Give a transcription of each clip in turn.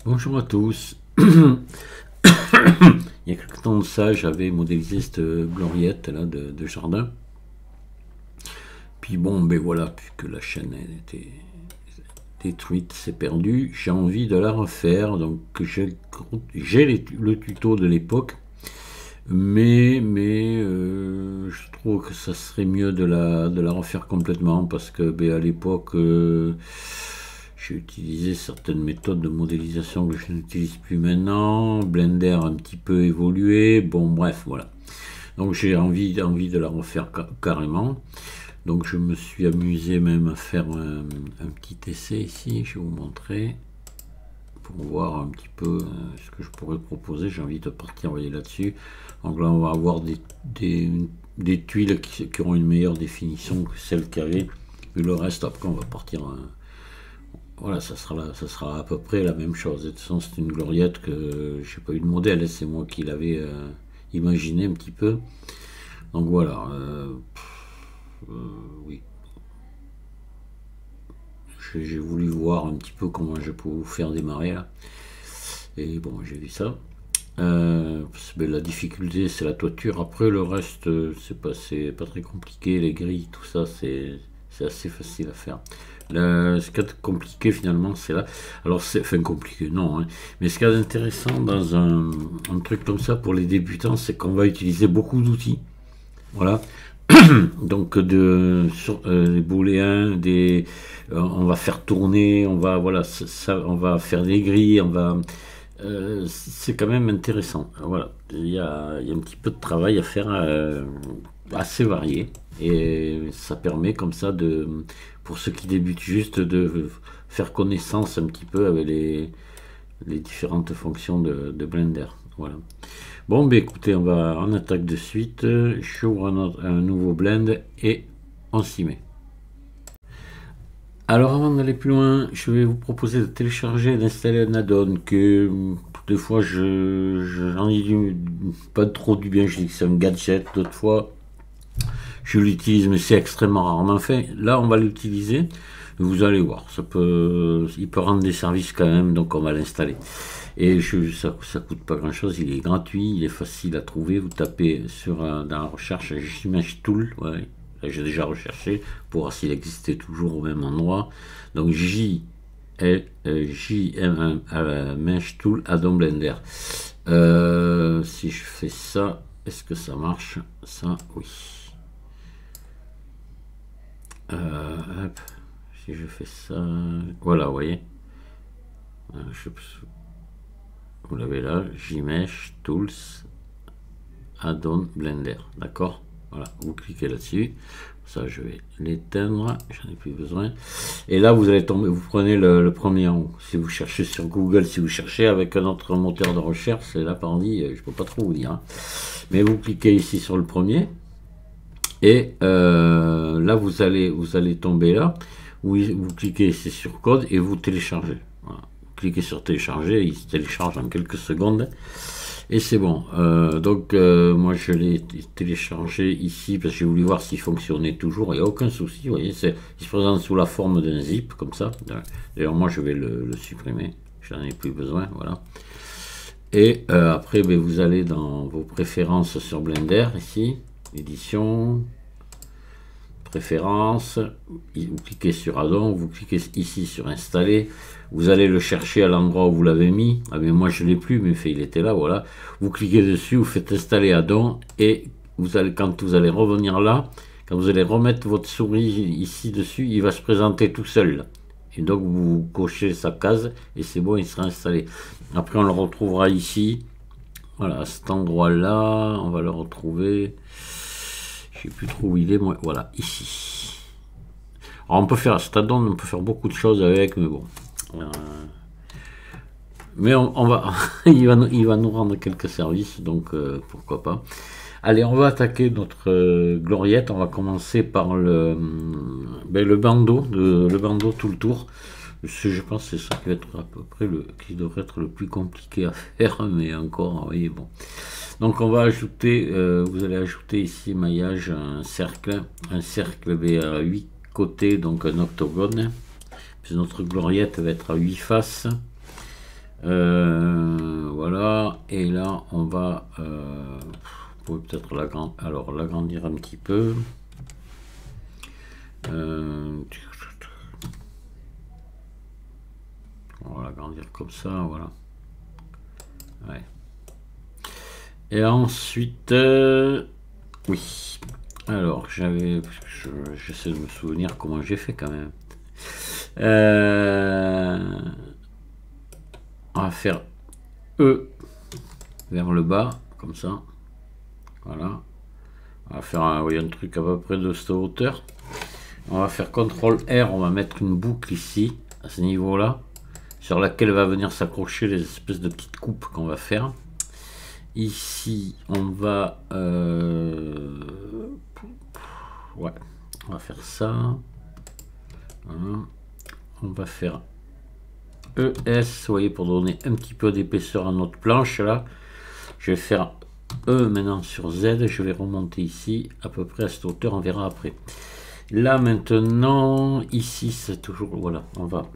Bonjour à tous. Il y a quelque temps de ça, j'avais modélisé cette gloriette là de jardin. Puis bon, ben voilà, puisque la chaîne elle était détruite, c'est perdu, j'ai envie de la refaire. Donc j'ai le tuto de l'époque, mais je trouve que ça serait mieux de la refaire complètement parce que ben, à l'époque j'ai utilisé certaines méthodes de modélisation que je n'utilise plus maintenant. Blender a un petit peu évolué. Bon, bref, voilà. Donc j'ai envie de la refaire carrément. Donc je me suis amusé même à faire un petit essai ici. Je vais vous montrer pour voir un petit peu ce que je pourrais proposer. J'ai envie de partir, vous voyez, là-dessus. Donc là, on va avoir des tuiles qui auront une meilleure définition que celle qu'il y avait. Et le reste, après, on va partir... Voilà, ça sera à peu près la même chose. De toute façon, c'est une gloriette que j'ai pas eu de modèle, c'est moi qui l'avais imaginé un petit peu. Donc voilà, oui. J'ai voulu voir un petit peu comment je peux vous faire démarrer là. Et bon, j'ai vu ça. La difficulté, c'est la toiture. Après, le reste, c'est pas très compliqué. Les grilles, tout ça, c'est assez facile à faire. Ce qui est compliqué finalement, c'est là. Alors, enfin compliqué, non. Hein, mais ce qui est intéressant dans un truc comme ça pour les débutants, c'est qu'on va utiliser beaucoup d'outils. Voilà. Donc des booléens, on va faire tourner, on va faire des grilles, c'est quand même intéressant. Voilà, il y a un petit peu de travail à faire assez varié et ça permet comme ça pour ceux qui débutent juste de faire connaissance un petit peu avec les différentes fonctions de Blender. Voilà. Bon, ben écoutez, on attaque de suite. J'ouvre un nouveau blend et on s'y met. Alors avant d'aller plus loin, je vais vous proposer de télécharger et d'installer un add-on que des fois j'en ai pas trop du bien, je dis que c'est un gadget, d'autres fois je l'utilise mais c'est extrêmement rarement fait. Là on va l'utiliser, vous allez voir, il peut rendre des services quand même, donc on va l'installer. Et ça coûte pas grand chose, il est gratuit, il est facile à trouver, vous tapez dans la recherche Image Tool, ouais. J'ai déjà recherché pour voir s'il existait toujours au même endroit. Donc JM Mesh Tool Add-on Blender. Si je fais ça, est-ce que ça marche? Ça, oui. Hop, si je fais ça, voilà, vous voyez. Vous l'avez là, JMesh Tools Add-on Blender, d'accord? Voilà, vous cliquez là-dessus. Ça, je vais l'éteindre. J'en ai plus besoin. Et là, vous allez tomber. Vous prenez le premier en haut. Si vous cherchez sur Google, si vous cherchez avec un autre moteur de recherche, c'est là par dit, je peux pas trop vous dire. Hein. Mais vous cliquez ici sur le premier. Et là, vous allez tomber là. Vous cliquez ici sur code et vous téléchargez. Voilà. Vous cliquez sur télécharger, il se télécharge en quelques secondes. Et c'est bon. Moi je l'ai téléchargé ici parce que j'ai voulu voir s'il fonctionnait toujours. Il n'y a aucun souci. Vous voyez, il se présente sous la forme d'un zip comme ça. D'ailleurs, moi je vais le supprimer. J'en ai plus besoin. Voilà. Et après, vous allez dans vos préférences sur Blender ici, édition, préférences. Vous cliquez sur add-on. Vous cliquez ici sur installer. Vous allez le chercher à l'endroit où vous l'avez mis. Ah mais moi je l'ai plus, mais il était là, voilà. Vous cliquez dessus, vous faites installer add-on et quand vous allez revenir là, quand vous allez remettre votre souris ici dessus, il va se présenter tout seul. Et donc vous cochez sa case et c'est bon, il sera installé. Après on le retrouvera ici. Voilà, à cet endroit-là, on va le retrouver. Je sais plus trop où il est, moi. Voilà, ici. Alors on peut faire cet add-on, on peut faire beaucoup de choses avec, mais bon. Mais on va il va nous rendre quelques services, donc pourquoi pas. Allez, on va attaquer notre gloriette. On va commencer par le bandeau, le bandeau tout le tour. Je pense que c'est ça qui va être à peu près qui devrait être le plus compliqué à faire, mais encore, vous voyez, bon. Donc on va ajouter, vous allez ajouter ici maillage un cercle à 8 côtés, donc un octogone. Puis notre gloriette va être à 8 faces. Voilà, et là on va vous pouvez peut-être l'agrandir un petit peu. On va l'agrandir comme ça, voilà. Ouais. Et ensuite, oui. Alors, j'essaie de me souvenir comment j'ai fait quand même. On va faire E vers le bas, comme ça. Voilà. On va faire un truc à peu près de cette hauteur. On va faire CTRL R, on va mettre une boucle ici, à ce niveau-là, sur laquelle va venir s'accrocher les espèces de petites coupes qu'on va faire. Ici, on va... ouais, on va faire ça. Voilà. On va faire ES, vous voyez, pour donner un petit peu d'épaisseur à notre planche, là. Je vais faire E maintenant sur Z, je vais remonter ici, à peu près à cette hauteur, on verra après. Là, maintenant, ici, c'est toujours... Voilà, on va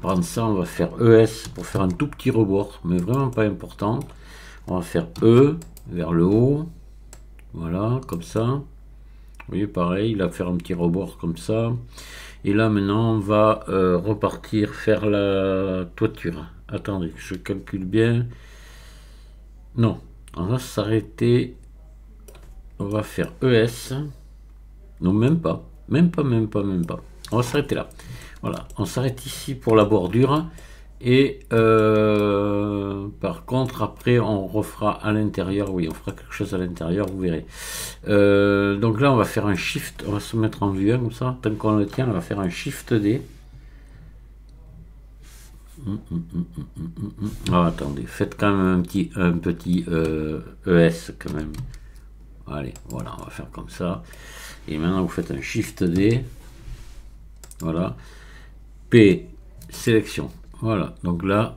prendre ça, on va faire ES pour faire un tout petit rebord, mais vraiment pas important. On va faire E vers le haut, voilà, comme ça. Vous voyez, pareil, il va faire un petit rebord comme ça. Et là, maintenant, on va repartir faire la toiture. Attendez, je calcule bien. Non, on va s'arrêter. On va faire ES. Non, même pas. Même pas. On va s'arrêter là. Voilà, on s'arrête ici pour la bordure. Et par contre, après, on refera à l'intérieur. Oui, on fera quelque chose à l'intérieur, vous verrez. Donc là, on va faire un Shift. On va se mettre en vue 1 comme ça. Tant qu'on le tient, on va faire un Shift D. Oh, attendez, faites quand même un petit ES quand même. Allez, voilà, on va faire comme ça. Et maintenant, vous faites un Shift D. Voilà. P, sélection. Voilà, donc là,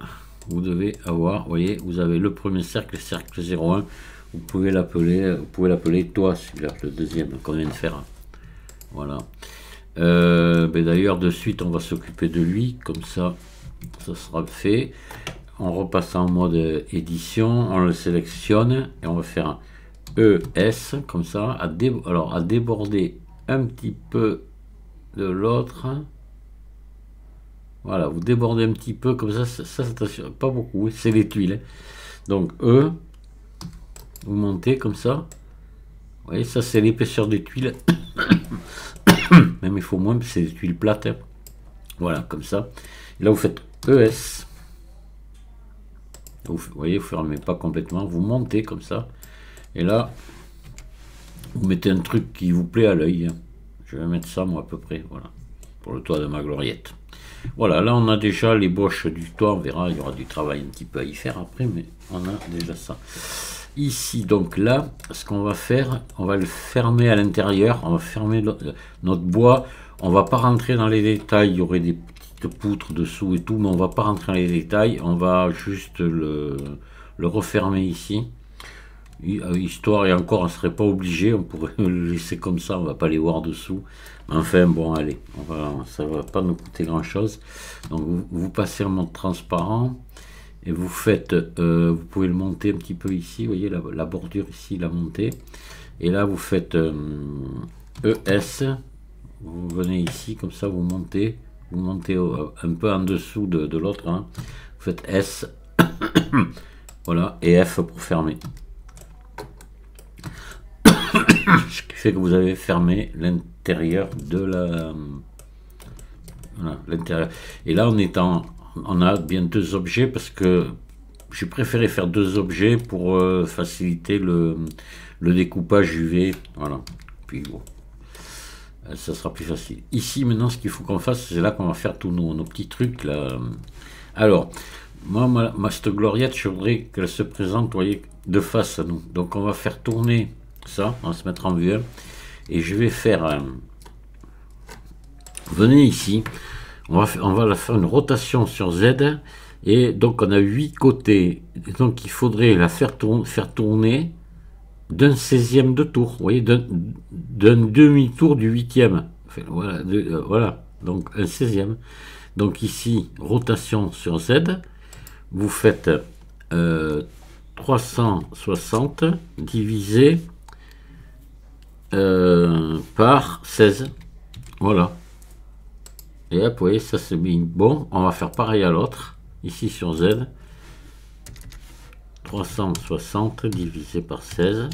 vous devez avoir, vous voyez, vous avez le premier cercle 01. Vous pouvez l'appeler toi, celui-là, le deuxième qu'on vient de faire. Voilà. D'ailleurs, de suite, on va s'occuper de lui, comme ça sera fait. On repasse en mode édition, on le sélectionne et on va faire un ES, comme ça, à déborder un petit peu de l'autre. Voilà, vous débordez un petit peu, comme ça attention, pas beaucoup, c'est les tuiles. Donc E, vous montez comme ça. Vous voyez, ça c'est l'épaisseur des tuiles. Même il faut moins, c'est des tuiles plates. Voilà, comme ça. Et là vous faites ES. Vous voyez, vous fermez pas complètement, vous montez comme ça. Et là, vous mettez un truc qui vous plaît à l'œil. Je vais mettre ça moi à peu près, voilà, pour le toit de ma gloriette. Voilà, là on a déjà les boches du toit, on verra, il y aura du travail un petit peu à y faire après, mais on a déjà ça. Ici, donc là, ce qu'on va faire, on va le fermer à l'intérieur, on va fermer notre bois, on va pas rentrer dans les détails, il y aurait des petites poutres dessous et tout, mais on va pas rentrer dans les détails, on va juste le refermer ici. Histoire, et encore on serait pas obligé, on pourrait le laisser comme ça, on va pas les voir dessous. Enfin bon, allez, ça va pas nous coûter grand chose. Donc vous passez en mode transparent et vous faites, vous pouvez le monter un petit peu ici, vous voyez la bordure ici, la montée. Et là vous faites ES, vous venez ici comme ça, vous montez un peu en dessous de l'autre, hein. Vous faites S, voilà, et F pour fermer. Ce qui fait que vous avez fermé l'intérieur de la... Voilà, l'intérieur. Et là, on a bien deux objets parce que j'ai préféré faire deux objets pour faciliter le découpage UV. Voilà. Puis bon, ça sera plus facile. Ici, maintenant, ce qu'il faut qu'on fasse, c'est là qu'on va faire tous nos petits trucs. Là. Alors, moi, ma cette gloriette, je voudrais qu'elle se présente, vous voyez, de face à nous. Donc, on va faire tourner ça, on va se mettre en vue et je vais faire venez ici, on va faire une rotation sur Z et donc on a 8 côtés, donc il faudrait la faire tourner d'un 16e de tour, vous voyez, d'un demi-tour du 8e, enfin, voilà, voilà, donc un 16e. Donc ici rotation sur Z, vous faites 360 divisé par 16. Voilà. Et hop, vous voyez, ça c'est bien. Bon, on va faire pareil à l'autre. Ici sur Z. 360 divisé par 16.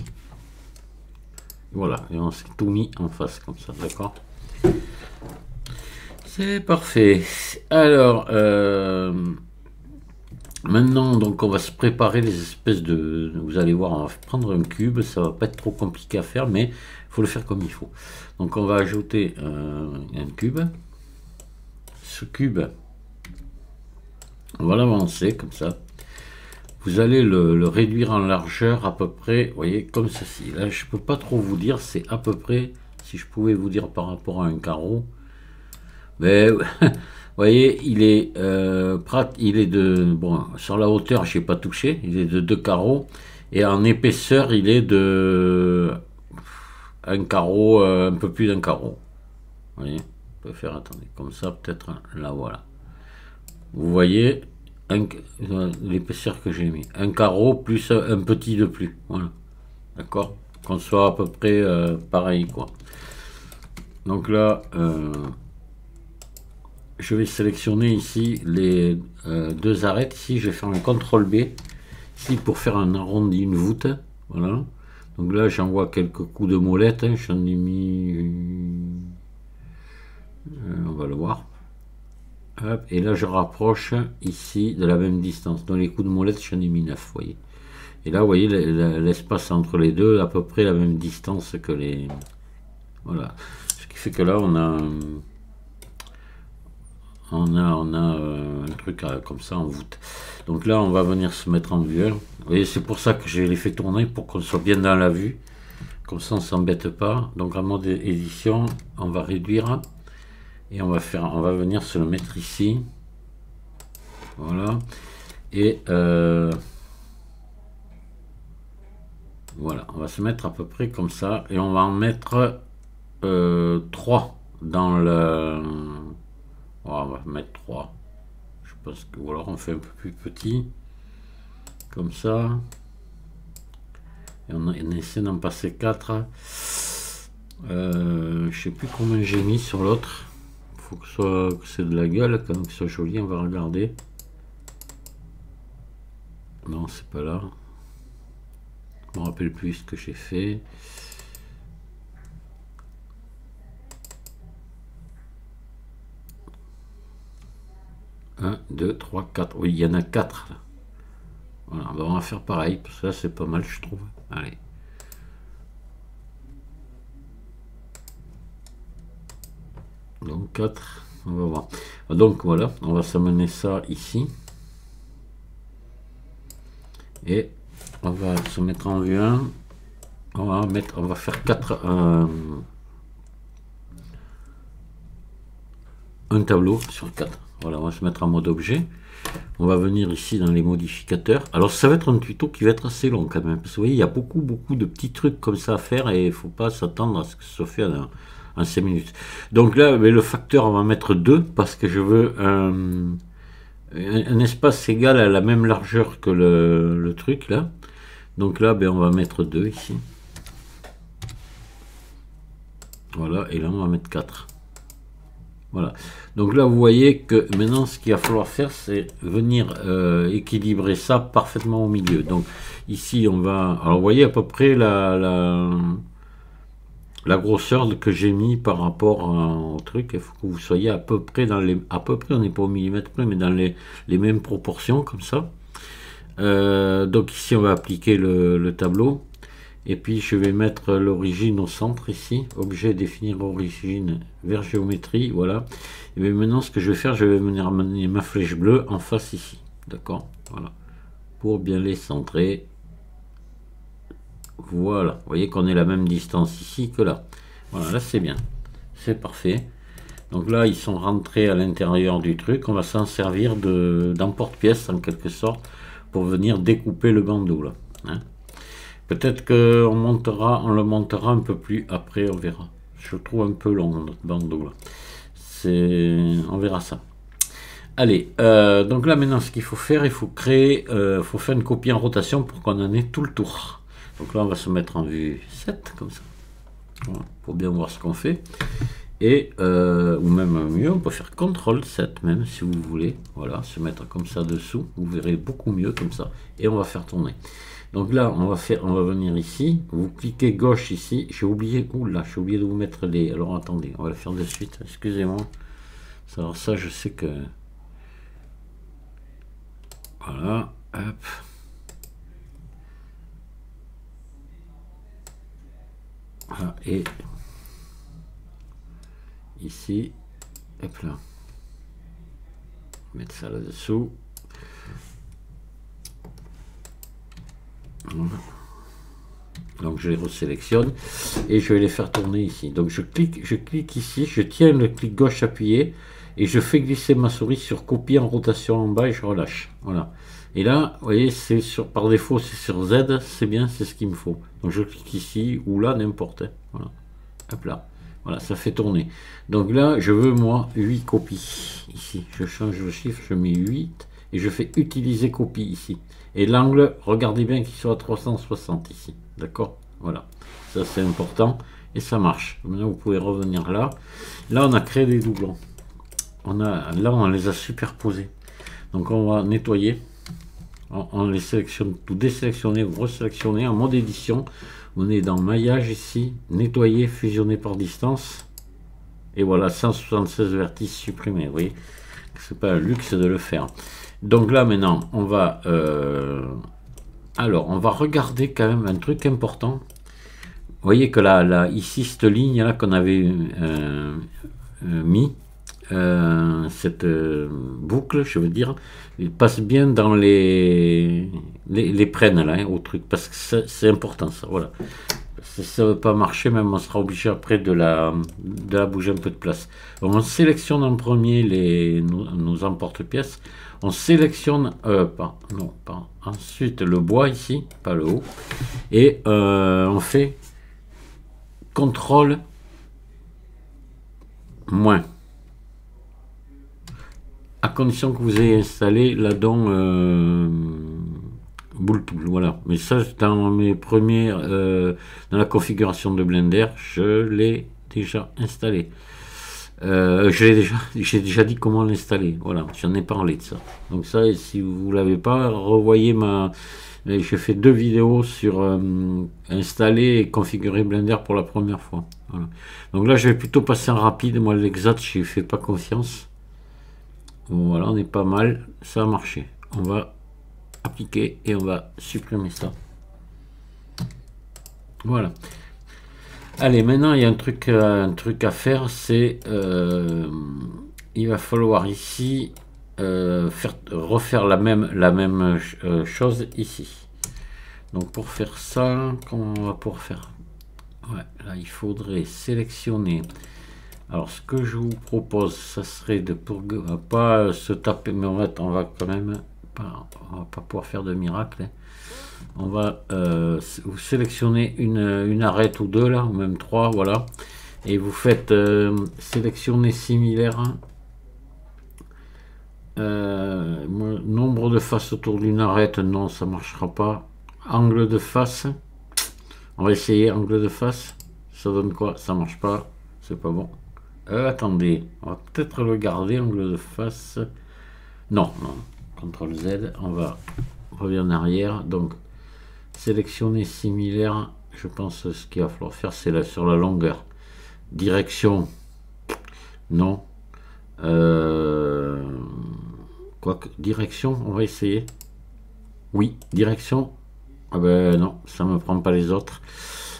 Voilà, et on s'est tout mis en face comme ça, d'accord? C'est parfait. Alors, maintenant, donc on va se préparer les espèces de... Vous allez voir, on va prendre un cube, ça va pas être trop compliqué à faire, mais il faut le faire comme il faut. Donc on va ajouter un cube. Ce cube, on va l'avancer comme ça. Vous allez le réduire en largeur à peu près, vous voyez, comme ceci. Là, je peux pas trop vous dire, c'est à peu près, si je pouvais vous dire par rapport à un carreau. Mais, vous voyez, il est de, bon, sur la hauteur, je n'ai pas touché, il est de 2 carreaux. Et en épaisseur, il est de un carreau, un peu plus d'un carreau. Vous voyez, on peut faire, attendez, comme ça, peut-être, là, voilà. Vous voyez l'épaisseur que j'ai mis, un carreau plus un petit de plus, voilà, d'accord, qu'on soit à peu près pareil quoi. Donc là je vais sélectionner ici les deux arêtes. Ici je vais faire un CTRL B ici pour faire un arrondi, une voûte, voilà. Donc là j'envoie quelques coups de molette, hein. J'en ai mis on va le voir. Hop, et là je rapproche ici de la même distance. Dans les coups de molette, j'en ai mis 9, vous voyez. Et là, vous voyez l'espace entre les deux, à peu près la même distance que les... Voilà. Ce qui fait que là, on a un truc comme ça en voûte. Donc là, on va venir se mettre en vue. Vous voyez, c'est pour ça que je les fait tourner, pour qu'on soit bien dans la vue. Comme ça, on s'embête pas. Donc en mode édition, on va réduire. Et on va venir se le mettre ici. Voilà. Et voilà, on va se mettre à peu près comme ça. Et on va en mettre 3 dans le... Oh, on va mettre 3. Je pense que... Ou alors on fait un peu plus petit. Comme ça. Et on essaie d'en passer 4. Je sais plus combien j'ai mis sur l'autre. Faut que c'est de la gueule, quand même, que ce soit joli. On va regarder. Non, c'est pas là. Je me rappelle plus ce que j'ai fait. Un, 2, 3, 4. Oui, il y en a 4. Voilà, on va faire pareil, parce que là c'est pas mal, je trouve. Allez. Donc 4, on va voir. Donc voilà, on va s'amener ça ici. Et on va se mettre en vue 1. On va faire 4 un tableau sur 4. Voilà, on va se mettre en mode objet. On va venir ici dans les modificateurs. Alors ça va être un tuto qui va être assez long quand même. Parce que vous voyez, il y a beaucoup de petits trucs comme ça à faire. Et il ne faut pas s'attendre à ce que ce soit fait en 5 minutes. Donc là, le facteur, on va mettre 2. Parce que je veux un espace égal à la même largeur que le truc là. Donc là, on va mettre 2 ici. Voilà, et là on va mettre 4. Voilà. Donc là, vous voyez que maintenant, ce qu'il va falloir faire, c'est venir équilibrer ça parfaitement au milieu. Donc ici, on va... Alors, vous voyez à peu près la grosseur que j'ai mis par rapport au truc. Il faut que vous soyez à peu près dans les... À peu près, on n'est pas au millimètre près, mais dans les mêmes proportions, comme ça. Donc ici, on va appliquer le tableau. Et puis je vais mettre l'origine au centre ici, objet, définir origine vers géométrie, voilà. Et bien maintenant ce que je vais faire, je vais venir amener ma flèche bleue en face ici, d'accord, voilà, pour bien les centrer. Voilà, vous voyez qu'on est la même distance ici que là. Voilà, là c'est bien, c'est parfait. Donc là ils sont rentrés à l'intérieur du truc, on va s'en servir d'emporte-pièce en quelque sorte pour venir découper le bandeau là, hein. Peut-être qu'on le montera un peu plus après, on verra. Je trouve un peu long notre bandeau là. On verra ça. Allez, donc là maintenant ce qu'il faut faire, il faut créer, faut faire une copie en rotation pour qu'on en ait tout le tour. Donc là on va se mettre en vue 7 comme ça, voilà, pour bien voir ce qu'on fait. Et ou même mieux, on peut faire CTRL 7 même si vous voulez, voilà, se mettre comme ça dessous, vous verrez beaucoup mieux comme ça. Et on va faire tourner. Donc là on va venir ici, vous cliquez gauche ici, j'ai oublié, oula, j'ai oublié de vous mettre les, alors attendez, on va le faire de suite, excusez-moi. Alors ça je sais que... Voilà, hop. Voilà, et ici, hop là. Mettre ça là-dessous. Voilà. Donc je les resélectionne et je vais les faire tourner ici. Donc je clique ici, je tiens le clic gauche appuyé et je fais glisser ma souris sur copie en rotation en bas et je relâche. Voilà. Et là, vous voyez, c'est sur, par défaut, c'est sur Z, c'est bien, c'est ce qu'il me faut. Donc je clique ici ou là, n'importe. Voilà. Hop là. Voilà, ça fait tourner. Donc là, je veux moi 8 copies. Ici, je change le chiffre, je mets 8 et je fais utiliser copie ici. Et l'angle, regardez bien qu'il soit à 360 ici. D'accord? Voilà. Ça, c'est important. Et ça marche. Maintenant, vous pouvez revenir là. Là, on a créé des doublons. Là, on les a superposés. Donc, on va nettoyer. On les sélectionne, tout désélectionner, resélectionner en mode édition. On est dans maillage ici. Nettoyer, fusionner par distance. Et voilà, 176 vertices supprimés. Vous voyez? C'est pas un luxe de le faire. Donc là maintenant on va alors on va regarder quand même un truc important. Vous voyez que là ici cette ligne là qu'on avait mis cette boucle, je veux dire, il passe bien dans les prennent là hein, au truc, parce que c'est important ça. Voilà, ça ne veut pas marcher, même on sera obligé après de la bouger un peu de place. Donc on sélectionne en premier nos emporte-pièces. On sélectionne ensuite le bois ici, pas le haut, et on fait CTRL moins, à condition que vous ayez installé l'addon Boule Tool, voilà. Mais ça, dans mes premières, dans la configuration de Blender, je l'ai déjà installé. J'ai déjà dit comment l'installer. Voilà, j'en ai parlé de ça. Donc ça, si vous l'avez pas, revoyez j'ai fait 2 vidéos sur installer et configurer Blender pour la première fois. Voilà. Donc là, je vais plutôt passer en rapide. Moi, l'exact, je ne fais pas confiance. Voilà, on est pas mal. Ça a marché. On va appliquer et on va supprimer ça. Voilà. Allez, maintenant il y a un truc à faire, c'est il va falloir ici refaire la même chose ici. Donc pour faire ça, comment on va pouvoir faire? Ouais, là il faudrait sélectionner. Alors ce que je vous propose, ça serait de pas se taper, mais on va quand même on va pas pouvoir faire de miracle. Hein. On va vous sélectionner une arête ou deux là, ou même 3, voilà, et vous faites sélectionner similaire, nombre de faces autour d'une arête, non, ça marchera pas. Angle de face, on va essayer angle de face, ça donne quoi? Ça marche pas, c'est pas bon. Attendez, on va peut-être le garder, angle de face, non, CTRL Z, on va revenir en arrière, donc sélectionner similaire, je pense ce qu'il va falloir faire, c'est là sur la longueur. Direction, non. Quoique, direction, on va essayer. Oui, direction. Ah ben non, ça me prend pas les autres.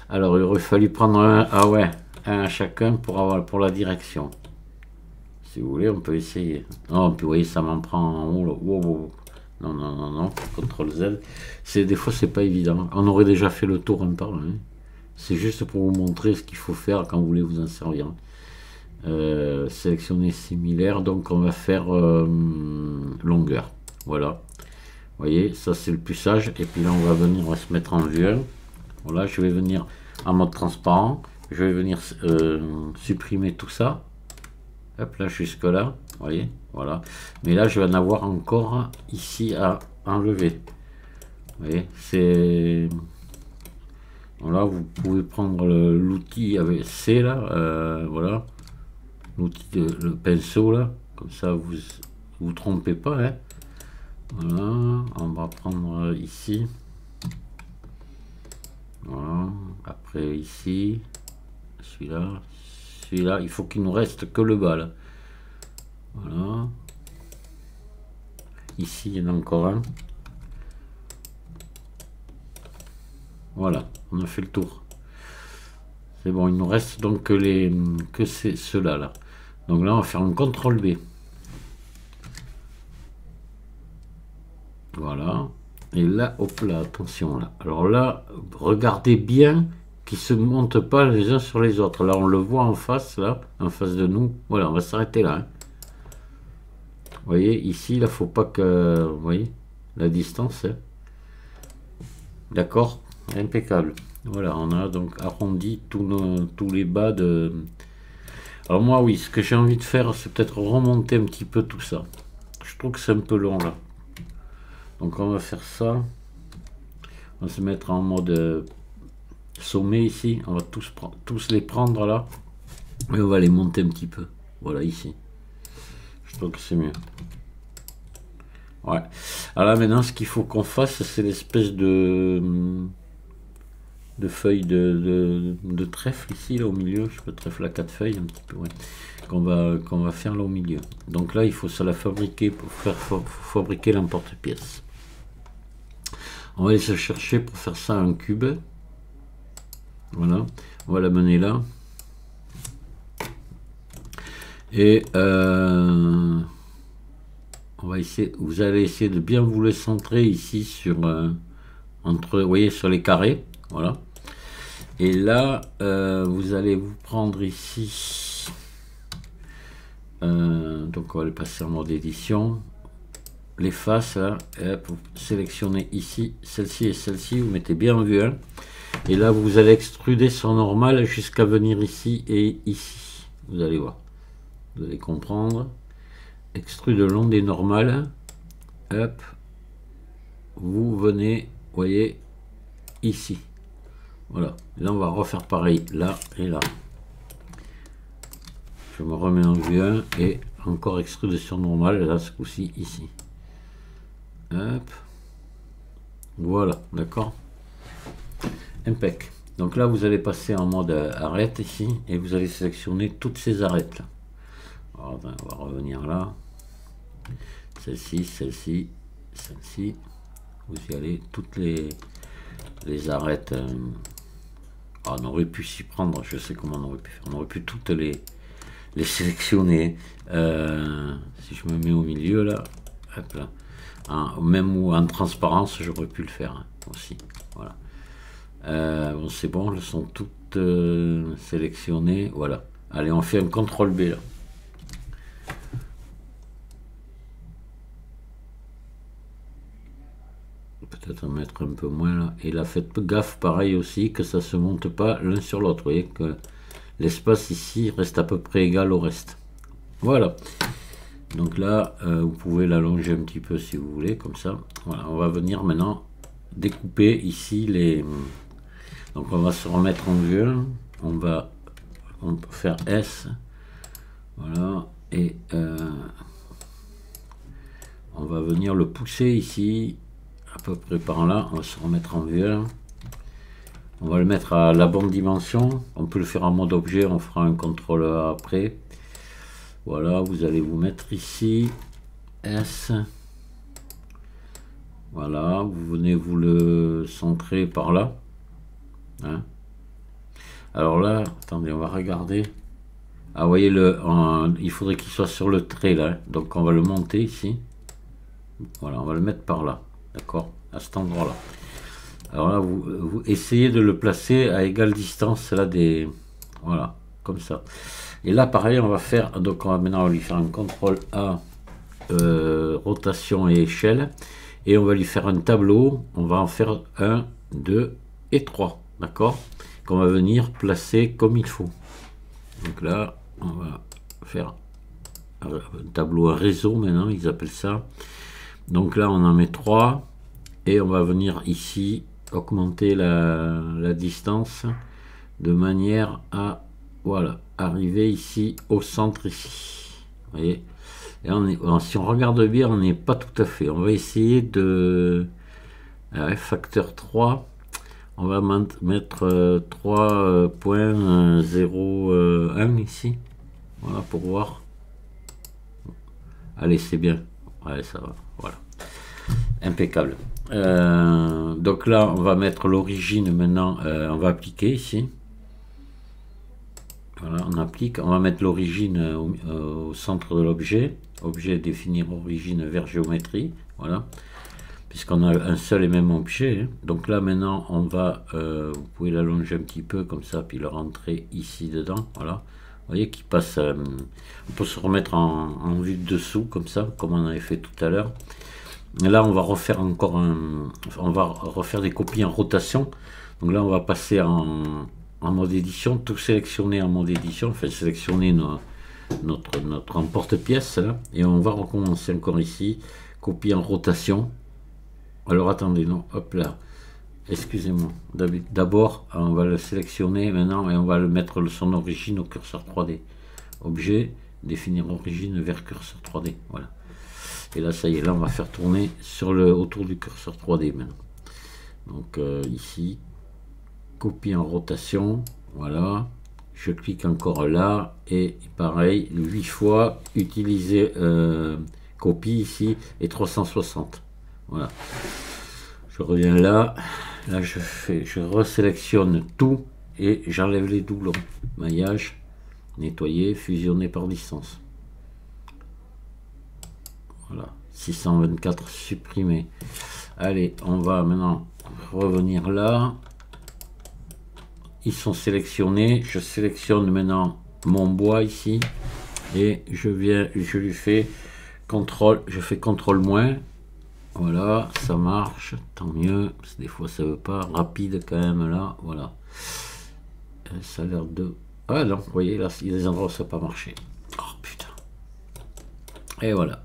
Alors il aurait fallu prendre un, ah ouais, un à chacun pour la direction. Si vous voulez, on peut essayer. Non, puis vous voyez, ça m'en prend. Wow. Non, CTRL Z. Des fois, c'est pas évident. On aurait déjà fait le tour un par un. Hein. C'est juste pour vous montrer ce qu'il faut faire quand vous voulez vous en servir. Sélectionner similaire. Donc, on va faire longueur. Voilà. Vous voyez, ça c'est le plus sage. Et puis là, on va se mettre en vue 1. Voilà, je vais venir en mode transparent. Je vais venir supprimer tout ça. Hop là, jusque là, vous voyez, voilà. Mais là, je vais en avoir encore ici à enlever. Vous voyez, c'est... Voilà, vous pouvez prendre l'outil avec C là, voilà. L'outil, le pinceau là, comme ça vous trompez pas, hein. Voilà, on va prendre ici. Voilà, après ici, celui-là, il faut qu'il nous reste que le bas là. Voilà. Ici, il y en a encore un. Voilà, on a fait le tour. C'est bon, il nous reste donc que c'est ceux-là là. Donc là, on va faire un CTRL B. Voilà. Et là, hop là, attention là. Alors là, regardez bien qu'ils se montent pas les uns sur les autres. Là, on le voit en face, là, en face de nous. Voilà, on va s'arrêter là. Hein. Vous voyez, ici, là, faut pas que... Vous voyez, la distance. Hein. D'accord, impeccable. Voilà, on a donc arrondi tous les bas de... Alors moi, oui, ce que j'ai envie de faire, c'est peut-être remonter un petit peu tout ça. Je trouve que c'est un peu long, là. Donc on va faire ça. On va se mettre en mode sommet ici. On va tous les prendre là. Et on va les monter un petit peu. Voilà, ici. Je trouve que c'est mieux. Ouais. Alors là, maintenant, ce qu'il faut qu'on fasse, c'est l'espèce de feuilles de trèfle ici, là au milieu. Je peux trèfle à 4 feuilles, un petit peu, ouais. Qu'on va faire là au milieu. Donc là, il faut ça la fabriquer pour fabriquer l'emporte-pièce. On va aller se chercher pour faire ça un cube. Voilà, on va l'amener là. Et on va essayer, vous allez essayer de bien vous le centrer ici sur entre, vous voyez, sur les carrés. Voilà. Et là, vous allez vous prendre ici. Donc on va le passer en mode édition. Les faces là, hop, vous sélectionnez ici celle-ci et celle-ci, vous mettez bien en vue 1 et là vous allez extruder sur normal jusqu'à venir ici et ici, vous allez voir, vous allez comprendre, extrude le long des normales, hop, vous venez, vous voyez, ici, voilà, là on va refaire pareil, là et là, je me remets en vue 1 et encore extrude sur normal, là ce coup-ci ici. Hop. Voilà, d'accord. Impec. Donc là, vous allez passer en mode arrête ici et vous allez sélectionner toutes ces arêtes là. Alors, on va revenir là. Celle-ci, celle-ci, celle-ci. Vous y allez, toutes les arêtes. On aurait pu s'y prendre, je sais comment on aurait pu faire. On aurait pu toutes les sélectionner. Si je me mets au milieu là, hop là. Même ou en transparence, j'aurais pu le faire hein, aussi. Voilà. Bon, c'est bon, elles sont toutes sélectionnées. Voilà. Allez, on fait un CTRL B là. Peut-être mettre un peu moins là. Et là, faites gaffe, pareil aussi, que ça se monte pas l'un sur l'autre. Vous voyez que l'espace ici reste à peu près égal au reste. Voilà. Donc là, vous pouvez l'allonger un petit peu si vous voulez, comme ça. Voilà, on va venir maintenant découper ici les... Donc on va se remettre en vue. On peut faire S. Voilà. Et on va venir le pousser ici, à peu près par là. On va se remettre en vue. On va le mettre à la bonne dimension. On peut le faire en mode objet, on fera un CTRL A après. Voilà, vous allez vous mettre ici, S. Voilà, vous venez vous le centrer par là. Hein. Alors là, attendez, on va regarder. Ah, vous voyez, il faudrait qu'il soit sur le trait là. Donc on va le monter ici. Voilà, on va le mettre par là. D'accord, à cet endroit-là. Alors là, vous essayez de le placer à égale distance là des... Voilà, comme ça. Et là, pareil, on va faire, donc maintenant on va lui faire un CTRL A, rotation et échelle, et on va lui faire un tableau, on va en faire 1, 2 et 3, d'accord, qu'on va venir placer comme il faut. Donc là, on va faire tableau réseau maintenant, ils appellent ça. Donc là, on en met 3 et on va venir ici augmenter la distance de manière à, voilà, arriver ici au centre ici. Vous voyez, et si on regarde bien, on n'est pas tout à fait. On va essayer de facteur 3. On va mettre 3.01 ici. Voilà, pour voir. Allez, c'est bien. Ouais, ça va. Voilà. Impeccable. Donc là, on va mettre l'origine maintenant. On va appliquer ici. Voilà, on applique. On va mettre l'origine au centre de l'objet. Objet, définir origine vers géométrie. Voilà. Puisqu'on a un seul et même objet. Donc là, maintenant, on va... vous pouvez l'allonger un petit peu comme ça, puis le rentrer ici dedans. Voilà. Vous voyez qu'il passe... on peut se remettre en vue de dessous, comme ça, comme on avait fait tout à l'heure. Là, on va refaire encore on va refaire des copies en rotation. Donc là, on va passer en mode édition, tout sélectionner en mode édition, enfin sélectionner notre emporte-pièce là, et on va recommencer encore ici, copie en rotation. Alors attendez, non, hop là, excusez-moi, d'abord on va le sélectionner maintenant et on va le mettre son origine au curseur 3D. Objet, définir origine vers curseur 3D, voilà. Et là, ça y est, là, on va faire tourner autour du curseur 3D maintenant. Donc ici, copie en rotation, voilà. Je clique encore là, et pareil, 8 fois, utiliser copie ici, et 360. Voilà. Je reviens là, je resélectionne tout, et j'enlève les doublons. Maillage, nettoyer, fusionner par distance. Voilà, 624 supprimé. Allez, on va maintenant revenir là. Ils sont sélectionnés. Je sélectionne maintenant mon bois ici. Et je lui fais CTRL, je fais CTRL moins. Voilà, ça marche, tant mieux. Parce que des fois ça veut pas. Rapide quand même là, voilà. Ça a l'air de... Ah non, vous voyez, là, il y a des endroits où ça n'a pas marché. Oh putain. Et voilà.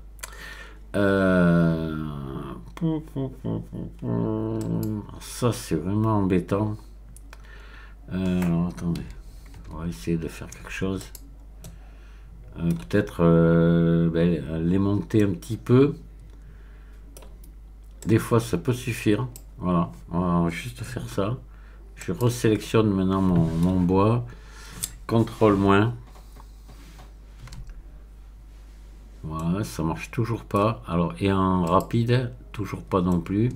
Ça c'est vraiment embêtant. Alors attendez, on va essayer de faire quelque chose. Peut-être les monter un petit peu. Des fois ça peut suffire. Voilà, on va juste faire ça. Je resélectionne maintenant mon bois. CTRL moins. Voilà, ça marche toujours pas. Alors, et en rapide, toujours pas non plus.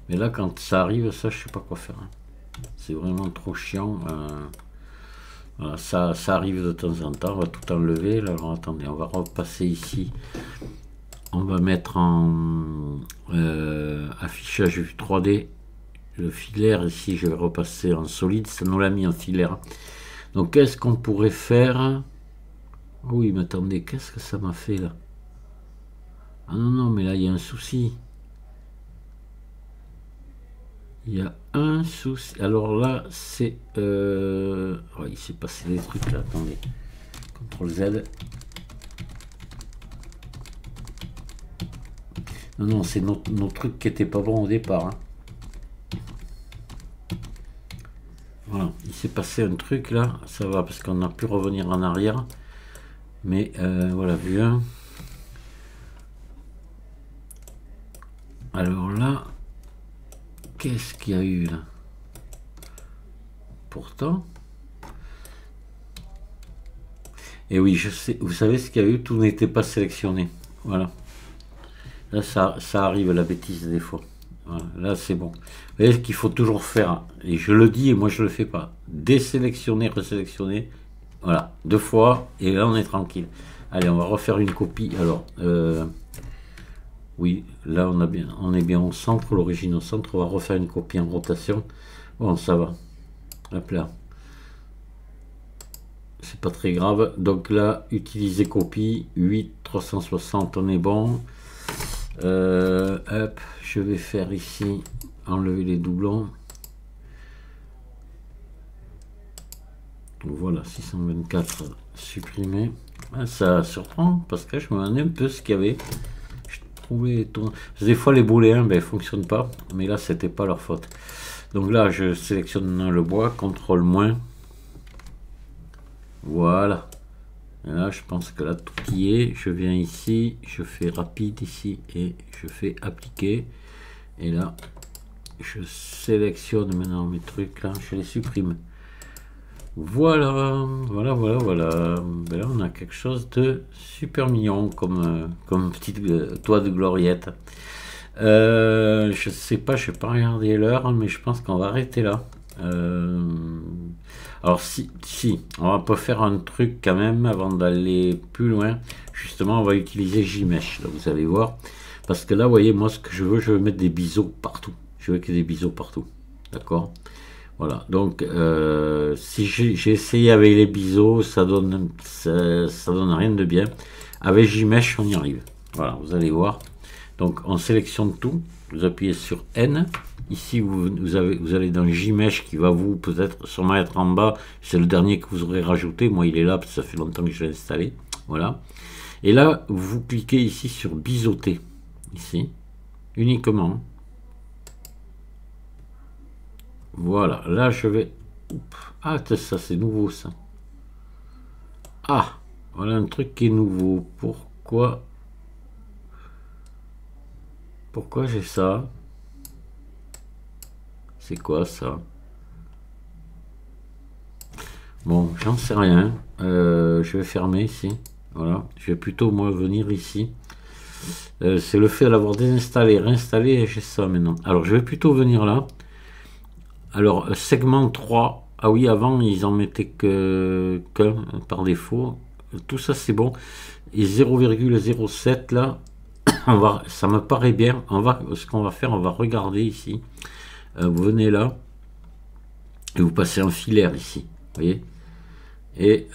Mais là, quand ça arrive, ça, je sais pas quoi faire. C'est vraiment trop chiant. Voilà, ça arrive de temps en temps. On va tout enlever. Là, alors, attendez, on va repasser ici. On va mettre en affichage vue 3D. Le filaire, ici, je vais repasser en solide. Ça nous l'a mis en filaire. Donc, qu'est-ce qu'on pourrait faire? Oui, mais attendez, qu'est-ce que ça m'a fait là? Ah non, non, mais là, il y a un souci. Il y a un souci. Alors là, c'est... Oh, il s'est passé des trucs là, attendez. CTRL Z. Non, non, c'est nos trucs qui n'étaient pas bons au départ. Hein. Voilà, il s'est passé un truc là. Ça va, parce qu'on a pu revenir en arrière. Mais voilà, vu un. Alors là, qu'est-ce qu'il y a eu là? Pourtant. Et oui, je sais, vous savez ce qu'il y a eu, tout n'était pas sélectionné. Voilà. Là, ça arrive, la bêtise des fois. Voilà, là, c'est bon. Vous voyez qu'il faut toujours faire, et je le dis, et moi je le fais pas. Désélectionner, resélectionner. Voilà, 2 fois, et là on est tranquille. Allez, on va refaire une copie. Alors, oui, là on est bien au centre, l'origine au centre. On va refaire une copie en rotation. Bon, ça va. Hop là. C'est pas très grave. Donc là, utiliser copie. 8, 360, on est bon. Hop, je vais faire ici, enlever les doublons. Voilà, 624 supprimé. Ça surprend parce que je me demandais un peu ce qu'il y avait. Je trouvais étonnant. Des fois les booléens ben, fonctionnent pas, mais là c'était pas leur faute. Donc là je sélectionne le bois, CTRL moins. Voilà. Et là je pense que là tout y est. Je viens ici, je fais rapide ici et je fais appliquer. Et là je sélectionne maintenant mes trucs là, je les supprime. Voilà, voilà, voilà, voilà. Ben là, on a quelque chose de super mignon comme petite toit de gloriette. Je sais pas, je vais pas regarder l'heure, mais je pense qu'on va arrêter là. Alors si, on va pas faire un truc quand même avant d'aller plus loin. Justement, on va utiliser JMesh, là, vous allez voir. Parce que là, vous voyez, moi, ce que je veux mettre des biseaux partout. Je veux qu'il y ait des biseaux partout. D'accord ? Voilà, donc si j'ai essayé avec les biseaux, ça donne rien de bien. Avec JMesh, on y arrive. Voilà, vous allez voir. Donc on sélectionne tout, vous appuyez sur N. Ici, vous allez dans JMesh qui va vous peut-être sûrement être en bas. C'est le dernier que vous aurez rajouté. Moi, il est là parce que ça fait longtemps que je l'ai installé. Voilà. Et là, vous cliquez ici sur biseauter. Ici, uniquement. Voilà, là je vais... Ah, ça c'est nouveau ça. Ah, voilà un truc qui est nouveau. Pourquoi j'ai ça? C'est quoi ça? Bon, j'en sais rien. Je vais fermer ici. Voilà, je vais plutôt moi venir ici. C'est le fait d'avoir désinstallé, réinstallé, et j'ai ça maintenant. Alors je vais plutôt venir là. Alors, segment 3, ah oui, avant, ils en mettaient qu'un par défaut. Tout ça, c'est bon. Et 0,07, là, ça me paraît bien. Ce qu'on va faire, on va regarder ici. Vous venez là, et vous passez un filaire ici. Vous voyez? Et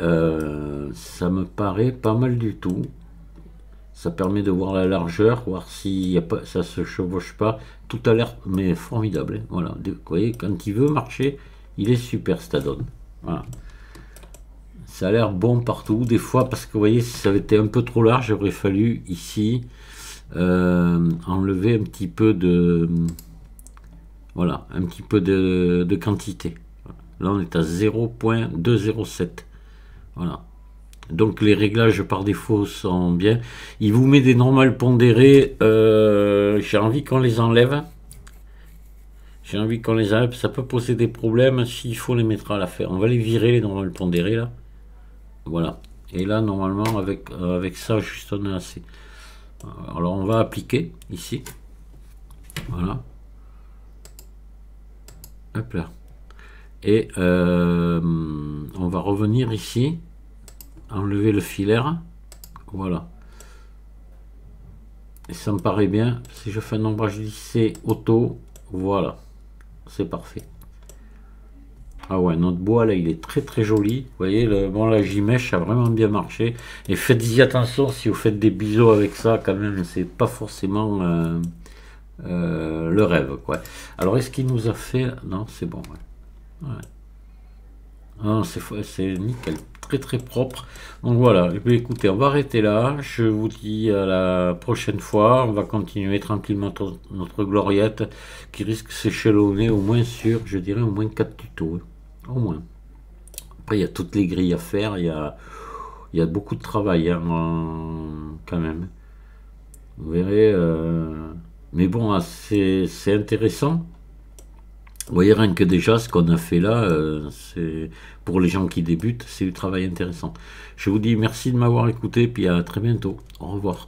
ça me paraît pas mal du tout. Ça permet de voir la largeur, voir si ça se chevauche pas. Tout a l'air mais formidable. Hein. Voilà, vous voyez, quand il veut marcher, il est super cet add-on. Voilà. Ça a l'air bon partout. Des fois, parce que vous voyez, si ça avait été un peu trop large, il aurait fallu ici enlever un petit peu de... Voilà, un petit peu de quantité. Là, on est à 0,207. Voilà. Donc les réglages par défaut sont bien. Il vous met des normales pondérées. J'ai envie qu'on les enlève. Ça peut poser des problèmes. S'il faut les mettre à la fin. On va les virer les normales pondérées là. Voilà. Et là normalement avec ça juste on a assez. Alors on va appliquer ici. Voilà. Hop là. Et on va revenir ici. Enlever le filaire, voilà, et ça me paraît bien. Si je fais un ombrage lissé auto, voilà, c'est parfait. Ah ouais, notre bois là il est très très joli, vous voyez, bon la JMesh a vraiment bien marché, et faites-y attention si vous faites des biseaux avec ça quand même, c'est pas forcément le rêve quoi. Alors est-ce qu'il nous a fait, non c'est bon, ouais. Non, c'est nickel, très très propre. Donc voilà, écoutez, on va arrêter là. Je vous dis à la prochaine fois. On va continuer tranquillement notre gloriette qui risque de s'échelonner au moins sur, je dirais, au moins 4 tutos. Au moins. Après, il y a toutes les grilles à faire. Il y a beaucoup de travail hein, quand même. Vous verrez. Mais bon, c'est intéressant. Vous voyez, rien que déjà, ce qu'on a fait là, c'est pour les gens qui débutent, c'est du travail intéressant. Je vous dis merci de m'avoir écouté, puis à très bientôt. Au revoir.